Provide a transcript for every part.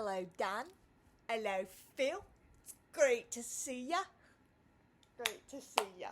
Hello, Dan. Hello, Phil. It's great to see ya. Great to see ya.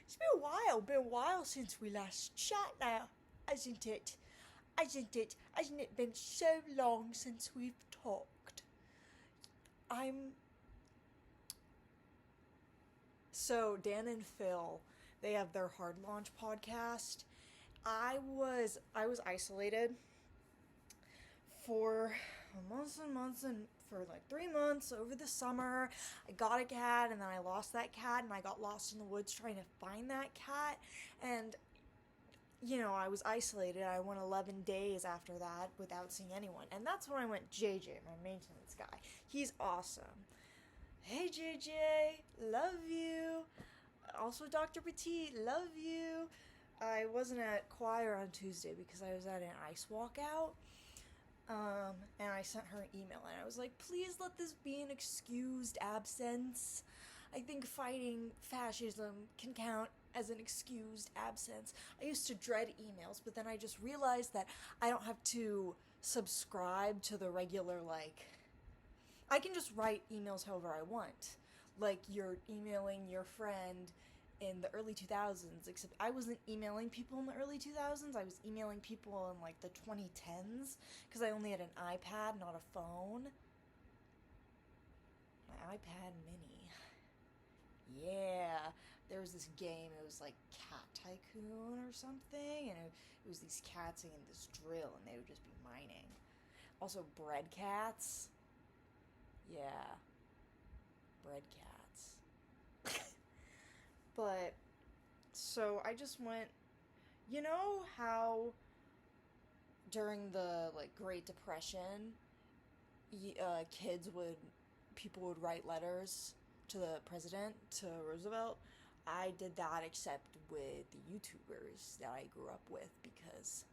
It's been a while since we last chat now, hasn't it? Hasn't it been so long since we've talked? So, Dan and Phil, they have their hard launch podcast. I was isolated for months and months, and for like 3 months over the summer. I got a cat, and then I lost that cat, and I got lost in the woods trying to find that cat. And I was isolated. I went 11 days after that without seeing anyone. And that's when I went JJ, my maintenance guy. He's awesome. Hey JJ, love you. Also Dr. Petit, love you. I wasn't at choir on Tuesday because I was at an ice walkout. And I sent her an email and I was like, please let this be an excused absence. I think fighting fascism can count as an excused absence. I used to dread emails, but then I just realized that I don't have to subscribe to the regular, I can just write emails however I want. Like, you're emailing your friend in the early 2000s, except I wasn't emailing people in the early 2000s, I was emailing people in, the 2010s, because I only had an iPad, not a phone. My iPad mini. Yeah, there was this game, it was like Cat Tycoon or something, and it was these cats singing this drill, and they would just be mining. Also, bread cats. Yeah. Bread cats. But, so I just went, you know how during the, Great Depression, people would write letters to the president, to Roosevelt? I did that except with the YouTubers that I grew up with because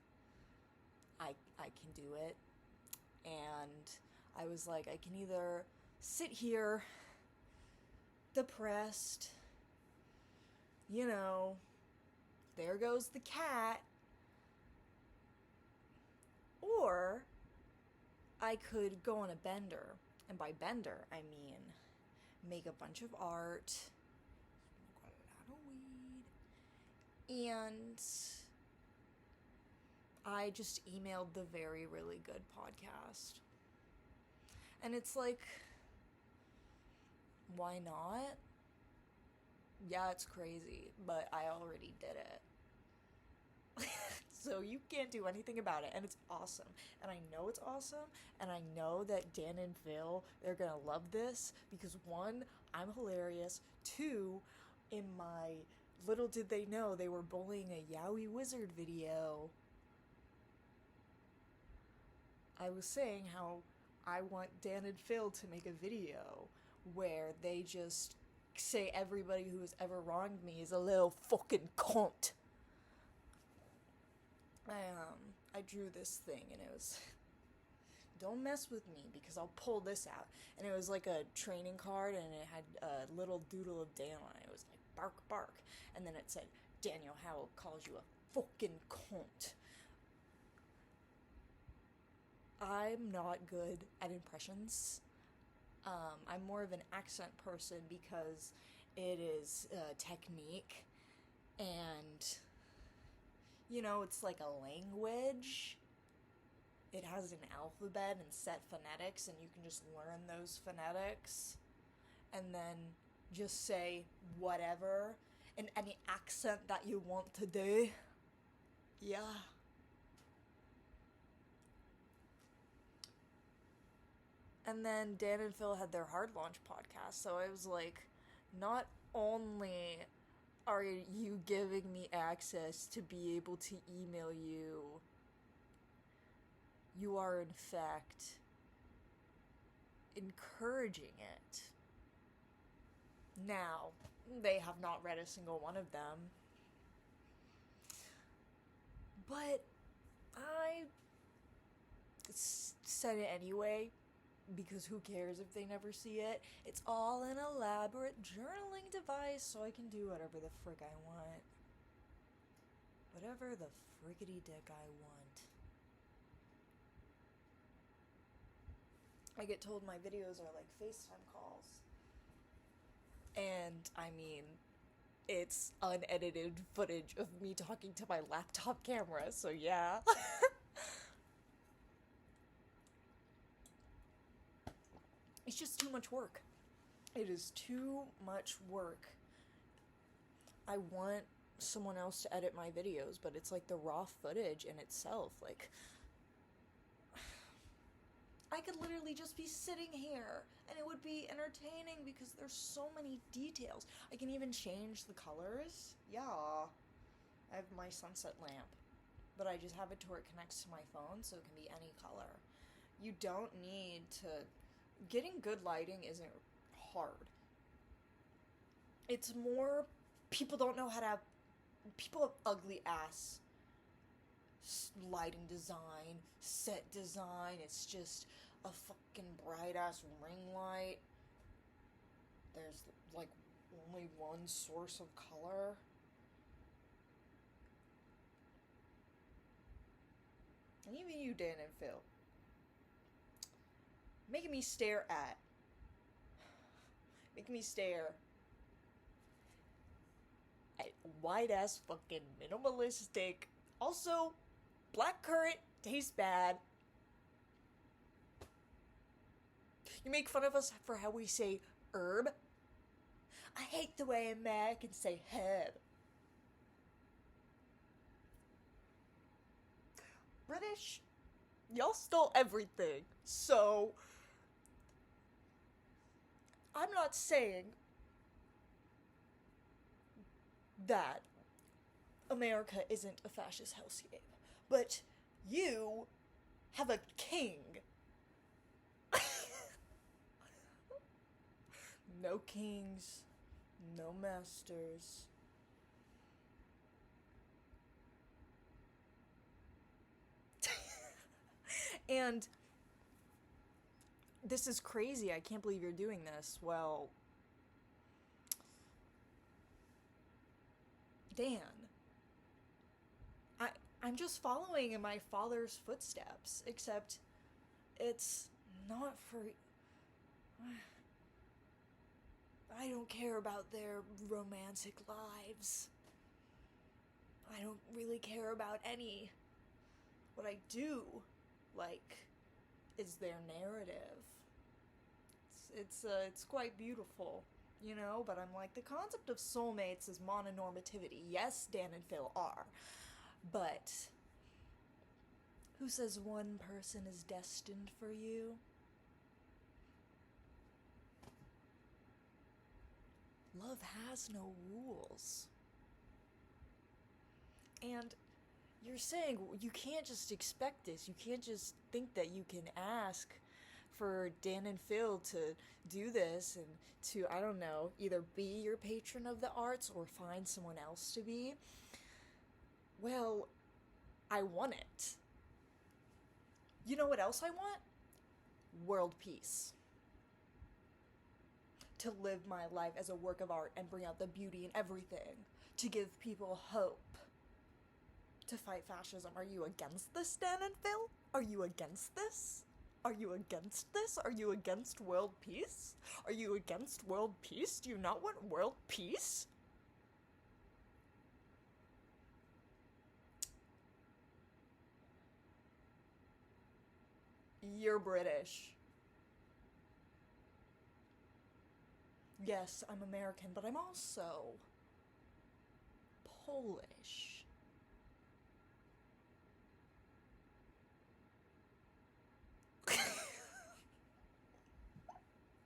I can do it. And I was like, I can either sit here depressed, there goes the cat, or I could go on a bender. And by bender, I mean make a bunch of art, smoke a lot of weed, and I just emailed the very, really good podcast. And it's like, why not? Yeah, it's crazy, but I already did it. So you can't do anything about it, and it's awesome. And I know it's awesome, and I know that Dan and Phil, they're gonna love this, because 1, I'm hilarious, 2, in my Little Did They Know, they were bullying a Yowie Wizard video. I was saying how I want Dan and Phil to make a video where they just say everybody who has ever wronged me is a little fucking cunt. I drew this thing, and it was, don't mess with me because I'll pull this out. And it was like a training card, and it had a little doodle of Dan on it. It was like, bark, bark. And then it said, Daniel Howell calls you a fucking cunt. I'm not good at impressions. I'm more of an accent person because it is technique, and it's like a language. It has an alphabet and set phonetics, and you can just learn those phonetics and then just say whatever in any accent that you want to do. Yeah. And then Dan and Phil had their hard launch podcast, so I was like, not only are you giving me access to be able to email you, you are in fact encouraging it. Now, they have not read a single one of them, but I said it anyway, because who cares if they never see it? It's all an elaborate journaling device, so I can do whatever the frick I want. Whatever the frickety dick I want. I get told my videos are like FaceTime calls. And I mean, it's unedited footage of me talking to my laptop camera, so yeah. It's just too much work. It is too much work. I want someone else to edit my videos, but it's like the raw footage in itself. Like, I could literally just be sitting here and it would be entertaining because there's so many details. I can even change the colors. Yeah. I have my sunset lamp, but I just have it to where it connects to my phone so it can be any color. You don't need to. Getting good lighting isn't hard. It's more people don't know how to have. People have ugly ass lighting design, set design. It's just a fucking bright ass ring light. There's like only one source of color. And even you, Dan and Phil, making me stare at white ass fucking minimalistic. Also, blackcurrant tastes bad. You make fun of us for how we say herb. I hate the way Americans say herb. British, y'all stole everything. So, I'm not saying that America isn't a fascist hellscape, but you have a king. No kings, no masters. And this is crazy. I can't believe you're doing this. Well, Dan, I'm just following in my father's footsteps, except it's not for. I don't care about their romantic lives. I don't really care about any. What I do like is their narrative. It's quite beautiful, you know, but I'm like, the concept of soulmates is mononormativity. Yes, Dan and Phil are. But who says one person is destined for you? Love has no rules. And you're saying you can't just expect this. You can't just think that you can ask for Dan and Phil to do this and to, I don't know, either be your patron of the arts or find someone else to be. Well, I want it. You know what else I want? World peace. To live my life as a work of art and bring out the beauty in everything. To give people hope. To fight fascism. Are you against this, Dan and Phil? Are you against this? Are you against this? Are you against world peace? Are you against world peace? Do you not want world peace? You're British. Yes, I'm American, but I'm also Polish.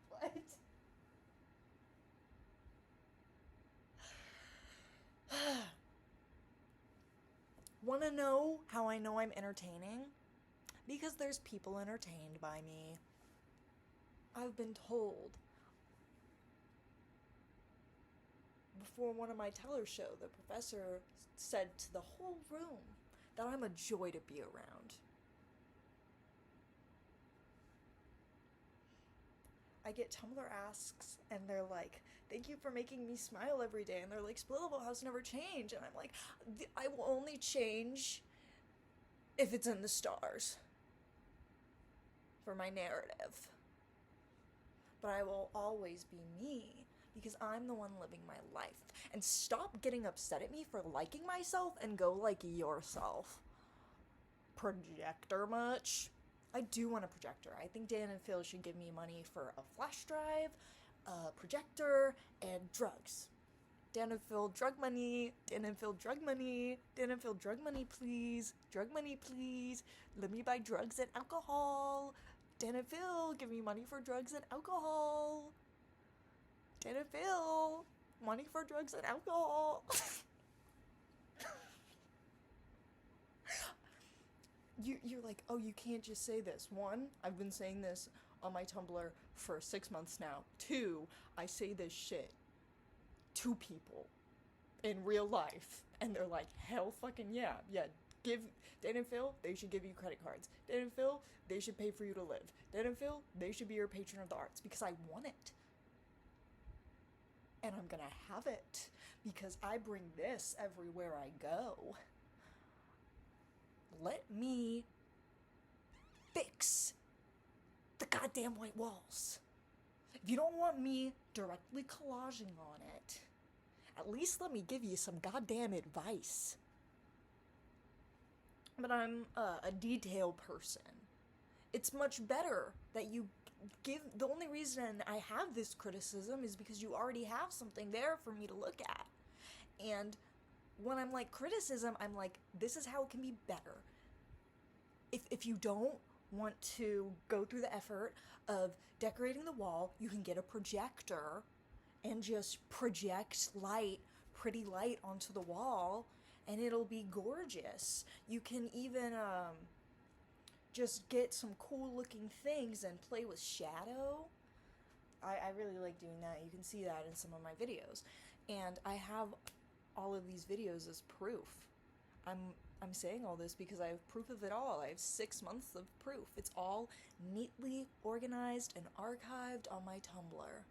What? Wanna know how I know I'm entertaining? Because there's people entertained by me. I've been told before one of my teller show, the professor said to the whole room that I'm a joy to be around. I get Tumblr asks and they're like, thank you for making me smile every day. And they're like, Splittable House never change. And I'm like, I will only change if it's in the stars for my narrative. but I will always be me because I'm the one living my life. And stop getting upset at me for liking myself and go like yourself. Projector much? I do want a projector. I think Dan and Phil should give me money for a flash drive, a projector, and drugs. Dan and Phil, drug money. Dan and Phil, drug money. Dan and Phil, drug money, please. Drug money, please. Let me buy drugs and alcohol. Dan and Phil, give me money for drugs and alcohol. Dan and Phil, money for drugs and alcohol. You're like, oh, you can't just say this. One, I've been saying this on my Tumblr for 6 months now. Two, I say this shit to people in real life, and they're like, hell fucking yeah. Give Dan and Phil, they should give you credit cards. Dan and Phil, they should pay for you to live. Dan and Phil, they should be your patron of the arts because I want it. And I'm gonna have it because I bring this everywhere I go. Let me fix the goddamn white walls. If you don't want me directly collaging on it, at least let me give you some goddamn advice. But I'm a detail person. It's much better that you give. The only reason I have this criticism is because you already have something there for me to look at. And when I'm like criticism, I'm like, this is how it can be better. If you don't want to go through the effort of decorating the wall, you can get a projector and just project pretty light onto the wall, and it'll be gorgeous. You can even just get some cool looking things and play with shadow. I really like doing that. You can see that in some of my videos. And I have all of these videos as proof. I'm saying all this because I have proof of it all. I have 6 months of proof. It's all neatly organized and archived on my Tumblr.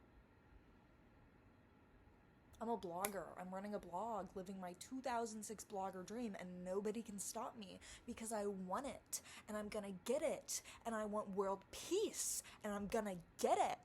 I'm a blogger. I'm running a blog, living my 2006 blogger dream, and nobody can stop me because I want it, and I'm gonna get it, and I want world peace, and I'm gonna get it.